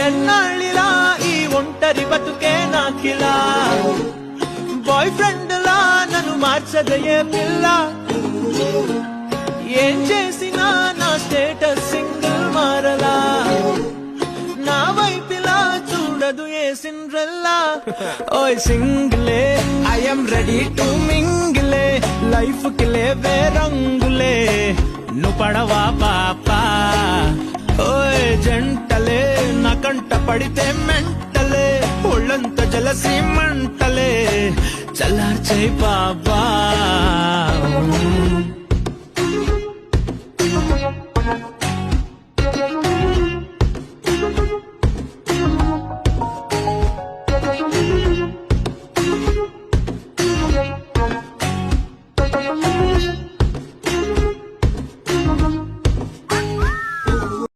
ఎన్నాళ్ళిలా ఈ ఒంటరి బతుకే నాకిలా బాయ్ ఫ్రెండ్ లా నన్ను మార్చదయే పిల్ల ఏం చేసినా నా స్టేటస్ సింగిల్ మారలా నా వైపిలా చూడదు ఏ సిండ్రెల్లా ఓయ్ సింగిలే ఐఎమ్ రెడీ టు మింగిలే లైఫ్ కి లేవే రంగులే ను పడవా పాపా ఓయ్ జంటలే నా కంట పడితే మెంటలే ఒళ్ళంత జలసి మంటలే చల్లార్చే బాబా